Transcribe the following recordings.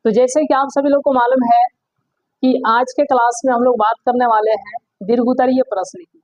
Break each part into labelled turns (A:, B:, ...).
A: तो जैसे कि आप सभी लोग को मालूम है कि आज के क्लास में हम लोग बात करने वाले हैं दीर्घोत्तरीय प्रश्न की,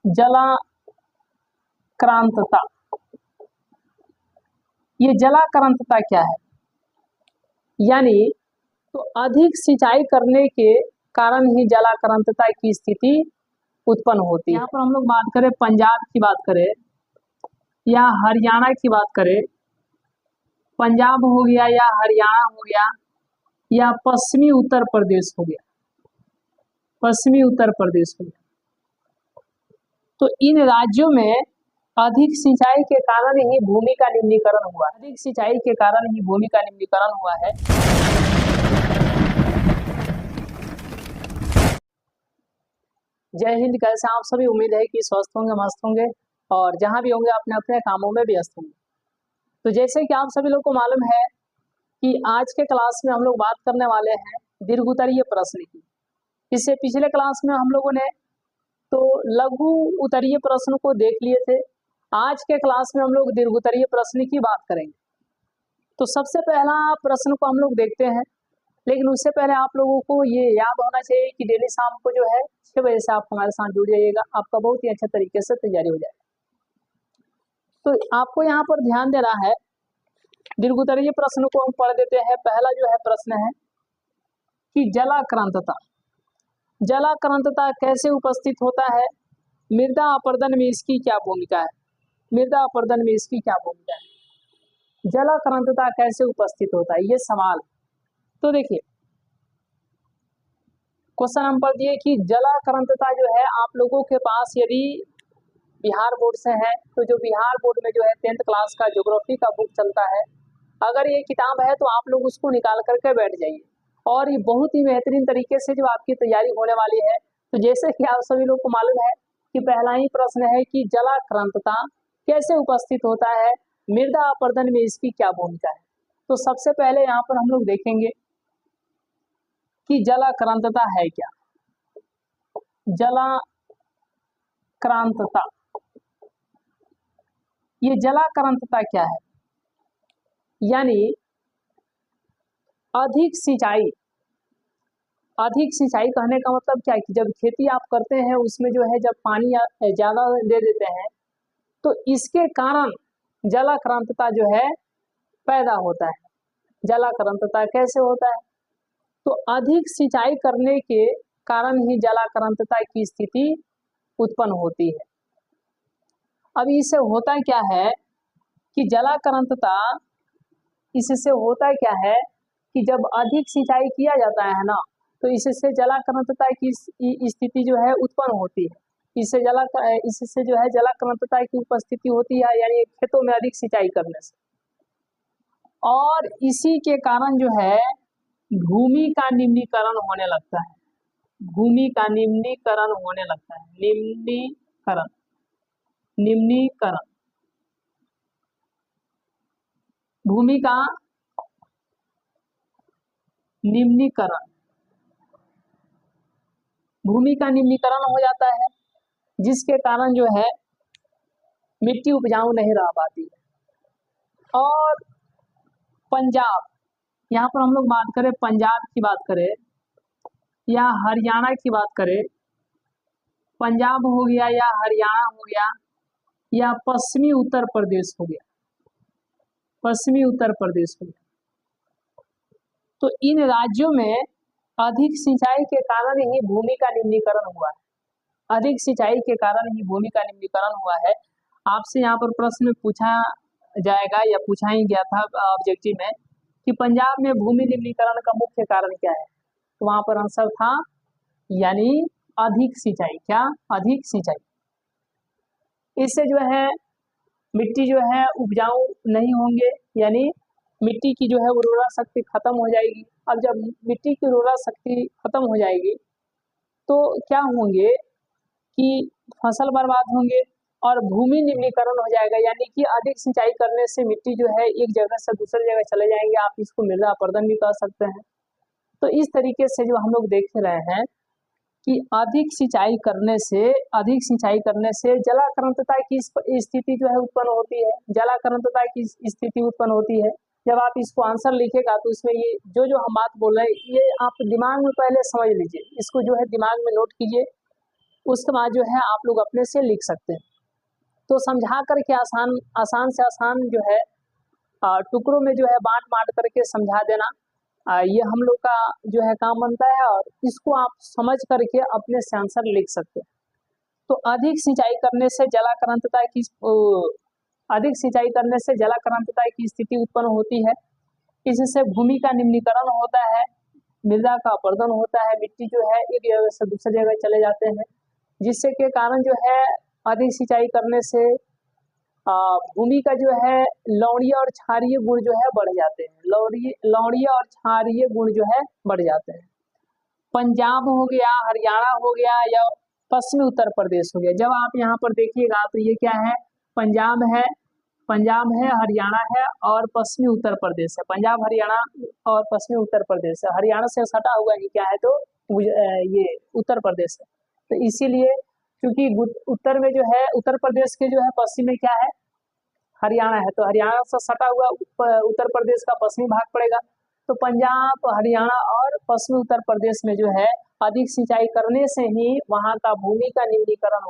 A: जलाक्रांतता। ये जलाक्रांतता क्या है? यानी तो अधिक सिंचाई करने के कारण ही जलाक्रांतता की स्थिति उत्पन्न होती है। यहाँ पर हम लोग बात करें, पंजाब की बात करें या हरियाणा की बात करें, पंजाब हो गया या हरियाणा हो गया या पश्चिमी उत्तर प्रदेश हो गया, पश्चिमी उत्तर प्रदेश हो गया, तो इन राज्यों में अधिक सिंचाई के कारण ही भूमि का निम्नीकरण हुआ है। अधिक सिंचाई के कारण ही भूमि का निम्नीकरण हुआ है। जय हिंद। कैसे आप सभी? उम्मीद है कि स्वस्थ होंगे, मस्त होंगे और जहां भी होंगे अपने अपने कामों में व्यस्त होंगे। तो जैसे कि आप सभी लोग को मालूम है कि आज के क्लास में हम लोग बात करने वाले हैं दीर्घोत्तरीय प्रश्न की। इससे पिछले क्लास में हम लोगों ने तो लघु उत्तरीय प्रश्न को देख लिए थे। आज के क्लास में हम लोग दीर्घोत्तरीय प्रश्न की बात करेंगे। तो सबसे पहला प्रश्न को हम लोग देखते हैं, लेकिन उससे पहले आप लोगों को ये याद होना चाहिए कि डेली शाम को जो है 6 बजे से आप हमारे साथ जुड़ जाइएगा, आपका बहुत ही अच्छे तरीके से तैयारी हो जाएगी। तो आपको यहाँ पर ध्यान देना है, दीर्घोत्तरीय प्रश्न को हम पढ़ देते हैं। पहला जो है प्रश्न है कि जलाक्रांतता। जलाक्रांतता कैसे उपस्थित होता है? मृदा अपरदन में इसकी क्या भूमिका है? मृदा अपरदन में इसकी क्या भूमिका है? जलाक्रांतता कैसे उपस्थित होता है, ये सवाल। तो देखिए क्वेश्चन नंबर दिए कि जलाक्रांतता जो है आप लोगों के पास यदि बिहार बोर्ड से है तो जो बिहार बोर्ड में जो है 10th क्लास का ज्योग्राफी का बुक चलता है, अगर ये किताब है तो आप लोग उसको निकाल करके बैठ जाइए और ये बहुत ही बेहतरीन तरीके से जो आपकी तैयारी होने वाली है। तो जैसे कि आप सभी लोग को मालूम है कि पहला ही प्रश्न है कि जलाक्रांतता कैसे उपस्थित होता है, मृदा अपरदन में इसकी क्या भूमिका है। तो सबसे पहले यहाँ पर हम लोग देखेंगे कि जलाक्रांतता है क्या। जलाक्रांतता, ये जलाक्रांतता क्या है? यानी अधिक सिंचाई। अधिक सिंचाई कहने का मतलब क्या है कि जब खेती आप करते हैं उसमें जो है जब पानी ज्यादा दे देते हैं तो इसके कारण जलाक्रांतता जो है पैदा होता है। जलाक्रांतता कैसे होता है? तो अधिक सिंचाई करने के कारण ही जलाक्रांतता की स्थिति उत्पन्न होती है। अब इससे होता क्या है कि जलाक्रांतता, इससे होता क्या है कि जब अधिक सिंचाई किया जाता है ना, तो इससे जलाक्रांतता की स्थिति जो है उत्पन्न होती है। इससे जो है जलाक्रांतता की उपस्थिति होती है, यानी खेतों में अधिक सिंचाई करने से, और इसी के कारण जो है भूमि का निम्नीकरण होने लगता है। भूमि का निम्नीकरण होने लगता है। निम्नीकरण, निम्नीकरण, भूमि का निम्नीकरण, भूमि का निम्नीकरण हो जाता है, जिसके कारण जो है मिट्टी उपजाऊ नहीं रह पाती है। और पंजाब, यहाँ पर हम लोग बात करें, पंजाब की बात करें या हरियाणा की बात करें, पंजाब हो गया या हरियाणा हो गया या पश्चिमी उत्तर प्रदेश हो गया, पश्चिमी उत्तर प्रदेश हो गया, तो इन राज्यों में अधिक सिंचाई के कारण ही भूमि का निम्नीकरण हुआ है। अधिक सिंचाई के कारण ही भूमि का निम्नीकरण हुआ है। आपसे यहाँ पर प्रश्न पूछा जाएगा या पूछा ही गया था ऑब्जेक्टिव में कि पंजाब में भूमि निम्नीकरण का मुख्य कारण क्या है, तो वहां पर आंसर था यानी अधिक सिंचाई। क्या? अधिक सिंचाई। इससे जो है मिट्टी जो है उपजाऊ नहीं होंगे, यानी मिट्टी की जो है उर्वरा शक्ति खत्म हो जाएगी। अब जब मिट्टी की उर्वरा शक्ति खत्म हो जाएगी तो क्या होंगे कि फसल बर्बाद होंगे और भूमि निम्नीकरण हो जाएगा, यानी कि अधिक सिंचाई करने से मिट्टी जो है एक जगह से दूसरी जगह चले जाएंगे। आप इसको मृदा अपरदन भी कह सकते हैं। तो इस तरीके से जो हम लोग देख रहे हैं कि अधिक सिंचाई करने से जलाक्रांतता की स्थिति जो है उत्पन्न होती है। जलाक्रांतता की स्थिति उत्पन्न होती है। जब आप इसको आंसर लिखेगा तो इसमें ये जो जो हम बात बोल रहे हैं ये आप दिमाग में पहले समझ लीजिए, इसको जो है दिमाग में नोट कीजिए, उसके बाद जो है आप लोग अपने से लिख सकते हैं। तो समझा करके आसान से आसान जो है टुकड़ों में जो है बांट बांट करके समझा देना, ये हम लोग का जो है काम बनता है, और इसको आप समझ करके अपने से आंसर लिख सकते हैं। तो अधिक सिंचाई करने से जलाक्रांतता की स्थिति उत्पन्न होती है। इससे भूमि का निम्नीकरण होता है, मृदा का अपरदन होता है, मिट्टी जो है एक जगह से दूसरी जगह चले जाते हैं, जिससे के कारण जो है अधिक सिंचाई करने से भूमि का जो है लवणीय और क्षारीय गुण जो है बढ़ जाते हैं, लवणीय और क्षारीय गुण जो है बढ़ जाते हैं। पंजाब हो गया, हरियाणा हो गया, या पश्चिमी उत्तर प्रदेश हो गया। जब आप यहाँ पर देखिएगा तो ये क्या है, पंजाब है, हरियाणा है और पश्चिमी उत्तर प्रदेश है। पंजाब, हरियाणा और पश्चिमी उत्तर प्रदेश है। हरियाणा से सटा हुआ ही क्या है, तो ये उत्तर प्रदेश है। तो इसीलिए क्योंकि उत्तर में जो है उत्तर प्रदेश के जो है पश्चिम में क्या है, हरियाणा है, तो हरियाणा से सटा हुआ उत्तर प्रदेश का पश्चिमी भाग पड़ेगा। तो पंजाब, हरियाणा और पश्चिमी उत्तर प्रदेश में जो है अधिक सिंचाई करने से ही वहां का भूमि का निम्नीकरण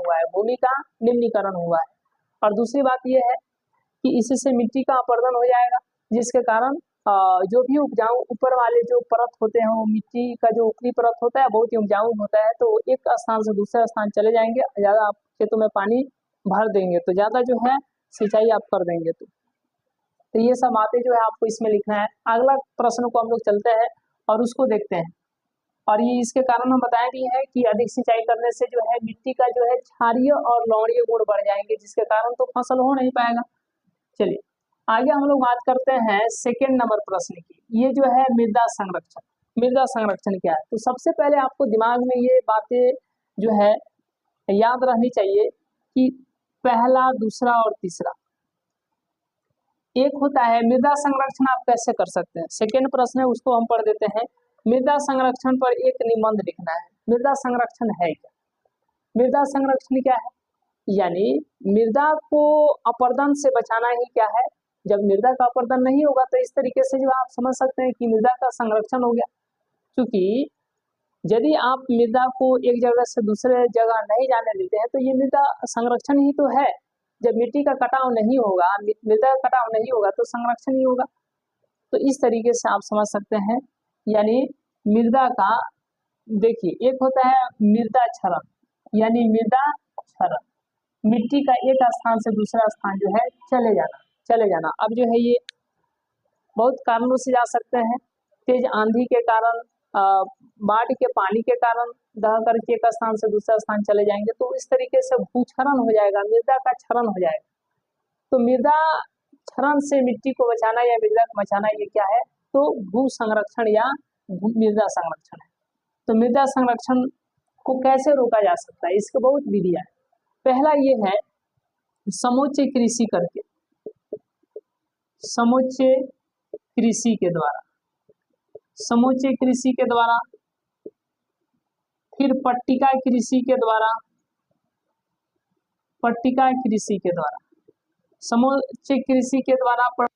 A: हुआ है, और दूसरी बात यह है कि इससे मिट्टी का अपरदन हो जाएगा, जिसके कारण जो भी उपजाऊ ऊपर वाले जो परत होते हैं, वो मिट्टी का जो ऊपरी परत होता है बहुत ही उपजाऊ होता है, तो एक स्थान से दूसरे स्थान चले जाएंगे, ज्यादा आप खेतों में पानी भर देंगे तो ज्यादा जो है सिंचाई आप कर देंगे। तो ये सब बातें जो है आपको इसमें लिखना है। अगला प्रश्न को हम लोग चलते हैं और उसको देखते हैं, और ये इसके कारण हम बताए भी है कि अधिक सिंचाई करने से जो है मिट्टी का जो है क्षारीय और लवणीय गुण बढ़ जाएंगे, जिसके कारण तो फसल हो नहीं पाएगा। चलिए आगे हम लोग बात करते हैं सेकेंड नंबर प्रश्न की। ये जो है मृदा संरक्षण क्या है। तो सबसे पहले आपको दिमाग में ये बातें जो है याद रहनी चाहिए कि पहला, दूसरा और तीसरा एक होता है मृदा संरक्षण आप कैसे कर सकते हैं। सेकेंड प्रश्न है उसको हम पढ़ देते हैं। मृदा संरक्षण पर एक निबंध लिखना है। मृदा संरक्षण है क्या? मृदा संरक्षण क्या है, यानी मृदा को अपरदन से बचाना ही क्या है। जब मृदा का अपरदन नहीं होगा तो इस तरीके से जो आप समझ सकते हैं कि मृदा का संरक्षण हो गया, क्योंकि यदि आप मृदा को एक जगह से दूसरे जगह नहीं जाने देते हैं तो ये मृदा संरक्षण ही तो है। जब मिट्टी का कटाव नहीं होगा, मृदा का कटाव नहीं होगा तो संरक्षण ही होगा। तो इस तरीके से आप समझ सकते हैं, यानी मृदा का देखिए एक होता है मृदा क्षरण, यानी मृदा क्षरण मिट्टी का एक स्थान से दूसरा स्थान जो है चले जाना। अब जो है ये बहुत कारणों से जा सकते हैं, तेज आंधी के कारण, बाढ़ के पानी के कारण दह करके एक स्थान से दूसरा स्थान चले जाएंगे, तो इस तरीके से भूक्षरण हो जाएगा, मृदा का क्षरण हो जाएगा। तो मृदा क्षरण से मिट्टी को बचाना या मृदा को बचाना ये क्या है, तो भू संरक्षण या मृदा संरक्षण है। तो मृदा संरक्षण को कैसे रोका जा सकता है, इसके बहुत विधियां है। पहला ये है समुच्चय कृषि करके, समुच्चय कृषि के द्वारा, फिर पट्टिका कृषि के द्वारा, समुच्चय कृषि के द्वारा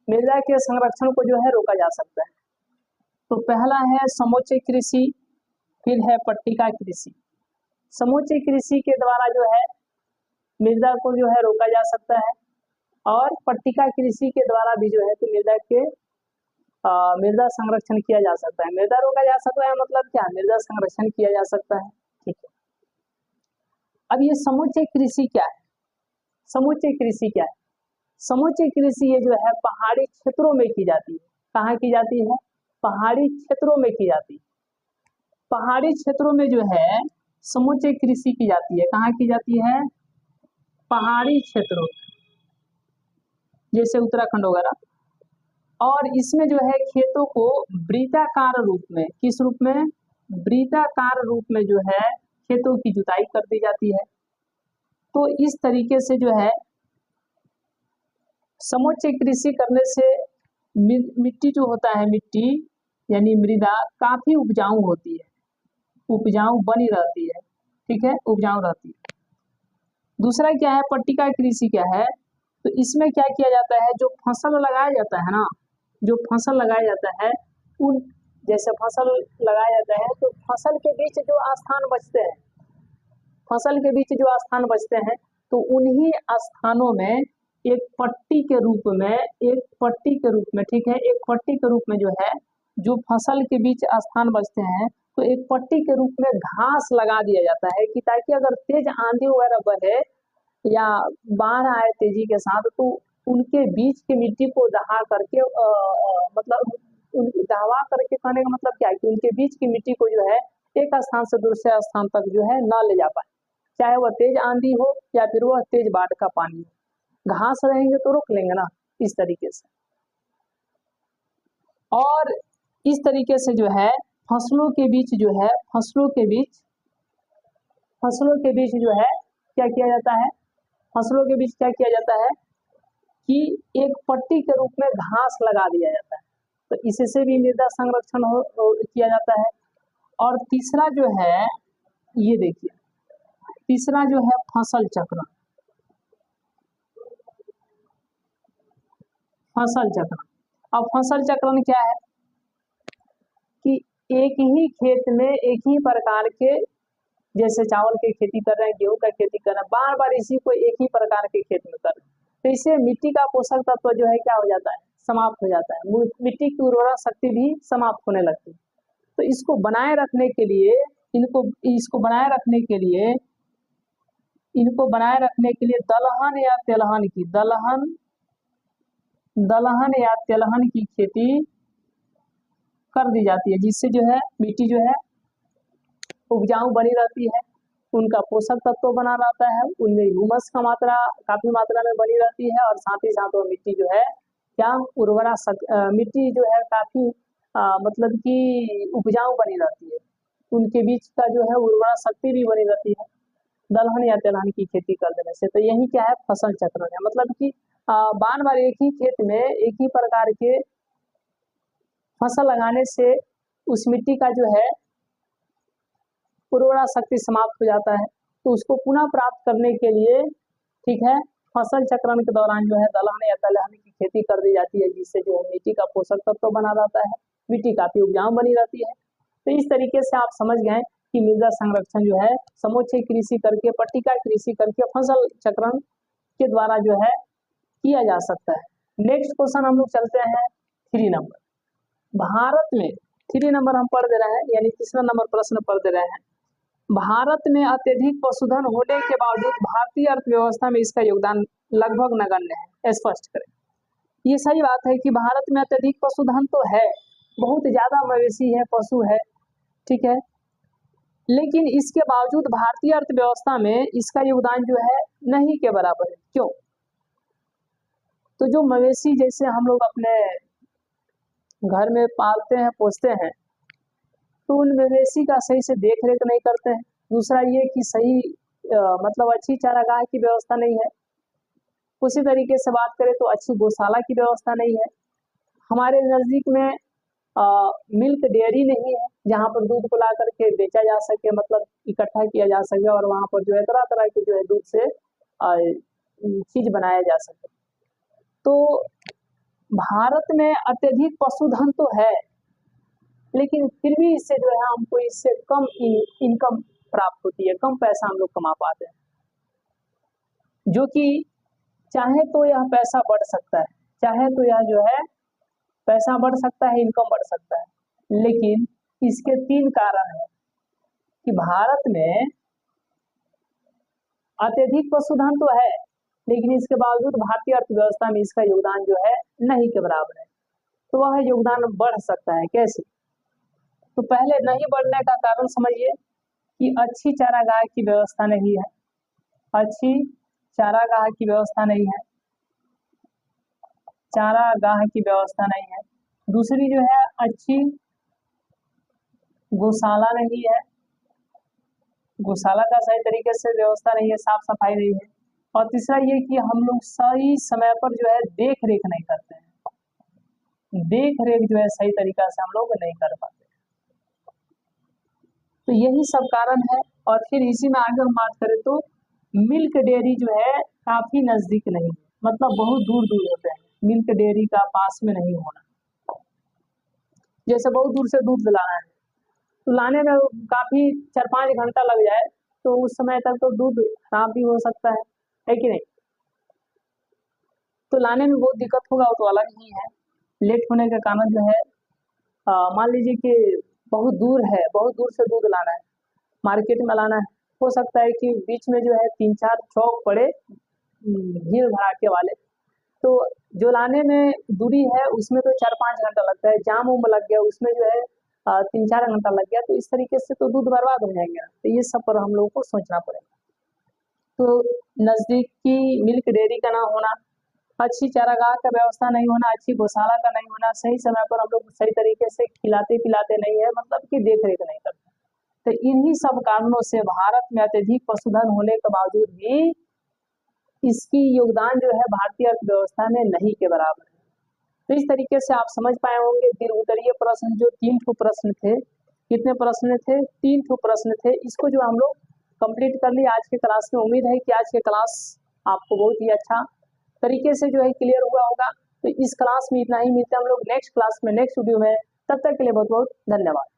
A: मृदा के संरक्षण को जो है रोका जा सकता है। तो पहला है समुच्चय कृषि, फिर है पट्टिका कृषि। समुच्चय कृषि के द्वारा जो है मृदा को जो है रोका जा सकता है, और पट्टिका कृषि के द्वारा भी जो है तो मृदा संरक्षण किया जा सकता है। मृदा रोका जा सकता है मतलब क्या, मृदा संरक्षण किया जा सकता है। ठीक है, अब ये समुच्चय कृषि क्या है, समुच्चय कृषि क्या है। समुच्चय कृषि ये जो है पहाड़ी क्षेत्रों में की जाती है। कहाँ की जाती है, पहाड़ी क्षेत्रों में की जाती है। पहाड़ी क्षेत्रों में जो है समुच्चय कृषि की जाती है। कहाँ की जाती है, पहाड़ी क्षेत्रों, जैसे उत्तराखंड वगैरह। और इसमें जो है खेतों को वृत्ताकार रूप में, किस रूप में, वृत्ताकार रूप में जो है खेतों की जुताई कर दी जाती है। तो इस तरीके से जो है समुच्चय कृषि करने से मिट्टी जो होता है, मिट्टी यानी मृदा काफी उपजाऊ होती है, उपजाऊ बनी रहती है, ठीक है, उपजाऊ रहती है। दूसरा क्या है, पट्टिका कृषि क्या है, तो इसमें क्या किया जाता है, जो फसल लगाया जाता है ना, जो फसल लगाया जाता है उन, जैसे फसल लगाया जाता है तो फसल के बीच जो स्थान बचते हैं, फसल के बीच जो स्थान बचते हैं तो उन्हीं स्थानों में एक पट्टी के रूप में, एक पट्टी के रूप में, ठीक है, एक पट्टी के रूप में जो है, जो फसल के बीच स्थान बचते हैं तो एक पट्टी के रूप में घास लगा दिया जाता है कि ताकि अगर तेज आंधी वगैरह बहे या बाढ़ आए तेजी के साथ तो उनके बीच की मिट्टी को दहा करके मतलब दहवा करके, कहने का मतलब क्या है कि उनके बीच की मिट्टी को जो है एक स्थान से दूसरे स्थान तक जो है न ले जा पाए, चाहे वह तेज आंधी हो या फिर वह तेज बाढ़ का पानी हो। घास रहेंगे तो रोक लेंगे ना, इस तरीके से। और इस तरीके से जो है फसलों के बीच जो है, फसलों के बीच जो है क्या किया जाता है, फसलों के बीच क्या किया जाता है कि एक पट्टी के रूप में घास लगा दिया जाता है, तो इससे भी मृदा संरक्षण किया जाता है। और तीसरा जो है, ये देखिए, तीसरा जो है फसल चक्रण, फसल चक्रण। अब फसल चक्रण क्या है कि एक ही खेत में एक ही प्रकार के, जैसे चावल की खेती कर रहे हैं, गेहूं का खेती कर रहे हैं, बार बार इसी को एक ही प्रकार के खेत में कर रहे हैं, तो इससे मिट्टी का पोषक तत्व जो है क्या हो जाता है, समाप्त हो जाता है, मिट्टी की उर्वरा शक्ति भी समाप्त होने लगती है। तो इसको बनाए रखने के लिए, इसको बनाए रखने के लिए, इनको बनाए रखने के लिए दलहन या तेलहन की, दलहन या तेलहन की खेती कर दी जाती है, जिससे जो है मिट्टी जो है उपजाऊ बनी रहती है, उनका पोषक तत्व बना रहता है, उनमें ह्यूमस का मात्रा काफी मात्रा में बनी रहती है, और साथ ही साथ वो मिट्टी जो है क्या उर्वरा मिट्टी जो है काफी मतलब कि उपजाऊ बनी रहती है, उनके बीच का जो है उर्वरा शक्ति भी बनी रहती है दलहन या तेलहन की खेती कर देने से। तो यही क्या है, फसल चक्रण है, मतलब कि बार बार एक ही खेत में एक ही प्रकार के फसल लगाने से उस मिट्टी का जो है उर्वरा शक्ति समाप्त हो जाता है, तो उसको पुनः प्राप्त करने के लिए, ठीक है, फसल चक्रण के दौरान जो है दलहन या तिलहन की खेती कर दी जाती है, जिससे जो है मिट्टी का पोषक तत्व बना रहता है, मिट्टी काफी उपजाऊ बनी रहती है। तो इस तरीके से आप समझ गए कि मृदा संरक्षण जो है समुच्चय कृषि करके, पट्टिका कृषि करके, फसल चक्रण के द्वारा जो है किया जा सकता है। नेक्स्ट क्वेश्चन हम लोग चलते हैं 3 नंबर। भारत में 3 नंबर हम पढ़ दे रहे हैं, यानी तीसरा नंबर प्रश्न पढ़ दे रहे हैं। भारत में अत्यधिक पशुधन होने के बावजूद भारतीय अर्थव्यवस्था में इसका योगदान लगभग नगण्य है, स्पष्ट करें। ये सही बात है कि भारत में अत्यधिक पशुधन तो है, बहुत ज्यादा मवेशी है, पशु है, ठीक है, लेकिन इसके बावजूद भारतीय अर्थव्यवस्था में इसका योगदान जो है नहीं के बराबर है। क्यों? तो जो मवेशी जैसे हम लोग अपने घर में पालते हैं, पोसते हैं, तो उन मवेशी का सही से देख रेख नहीं करते हैं। दूसरा ये कि सही मतलब अच्छी चारागाह की व्यवस्था नहीं है। उसी तरीके से बात करें तो अच्छी गौशाला की व्यवस्था नहीं है। हमारे नजदीक में मिल्क डेयरी नहीं है, जहाँ पर दूध को ला करके बेचा जा सके, मतलब इकट्ठा किया जा सके, और वहाँ पर जो है तरह तरह के जो है दूध से चीज बनाया जा सके। तो भारत में अत्यधिक पशुधन तो है, लेकिन फिर भी इससे जो है हमको इससे कम इनकम प्राप्त होती है, कम पैसा हम लोग कमा पाते हैं, जो कि चाहे तो यह पैसा बढ़ सकता है, चाहे तो यह जो है पैसा बढ़ सकता है, इनकम बढ़ सकता है, लेकिन इसके 3 कारण है कि भारत में अत्यधिक पशुधन तो है, लेकिन इसके बावजूद भारतीय अर्थव्यवस्था में इसका योगदान जो है नहीं के बराबर है। तो वह योगदान बढ़ सकता है, कैसे? तो पहले नहीं बढ़ने का कारण समझिए कि अच्छी चारागाह की व्यवस्था नहीं है, अच्छी चारागाह की व्यवस्था नहीं है। चारागाह की व्यवस्था नहीं है। दूसरी जो है अच्छी गौशाला नहीं है, गौशाला का सही तरीके से व्यवस्था नहीं है, साफ सफाई नहीं है। और तीसरा ये कि हम लोग सही समय पर जो है देख रेख नहीं करते हैं, देख रेख जो है सही तरीका से हम लोग नहीं कर पाते। तो यही सब कारण है। और फिर इसी में आगे हम बात करें तो मिल्क डेयरी जो है काफी नजदीक नहीं है, मतलब बहुत दूर दूर होते हैं, मिल्क डेयरी का पास में नहीं होना। जैसे बहुत दूर से दूध लाना है तो लाने में काफी 4-5 घंटा लग जाए तो उस समय तक तो दूध खराब भी हो सकता है कि नहीं। तो लाने में बहुत दिक्कत होगा, वो तो अलग ही है। लेट होने के कारण जो है मान लीजिए कि बहुत दूर है, बहुत दूर से दूध लाना है, मार्केट में लाना है, हो सकता है कि बीच में जो है 3-4 चौक पड़े भीड़ भड़ाके वाले, तो जो लाने में दूरी है उसमें तो 4-5 घंटा लगता है, जाम उम लग गया उसमें जो है 3-4 घंटा लग गया, तो इस तरीके से तो दूध बर्बाद हो जाएंगे। तो ये सब पर हम लोगों को सोचना पड़ेगा। तो नजदीकी मिल्क डेयरी का ना होना, अच्छी चारागाह का व्यवस्था नहीं होना, अच्छी गौशाला का नहीं होना, सही समय पर हम लोग सही तरीके से खिलाते पिलाते नहीं है, मतलब कि देख रेख नहीं करते। तो इन्हीं सब कारणों से भारत में अत्यधिक पशुधन होने के बावजूद भी इसकी योगदान जो है भारतीय अर्थव्यवस्था में नहीं के बराबर है। तो इस तरीके से आप समझ पाए होंगे दीर्घ उत्तरीय प्रश्न जो 3 ठो प्रश्न थे, कितने प्रश्न थे, 3 ठो प्रश्न थे, इसको जो हम लोग कंप्लीट कर लिया आज के क्लास में। उम्मीद है कि आज के क्लास आपको बहुत ही अच्छा तरीके से जो है क्लियर हुआ होगा। तो इस क्लास में इतना ही, मिलते हैं हम लोग नेक्स्ट क्लास में, नेक्स्ट वीडियो में। तब तक के लिए बहुत बहुत धन्यवाद।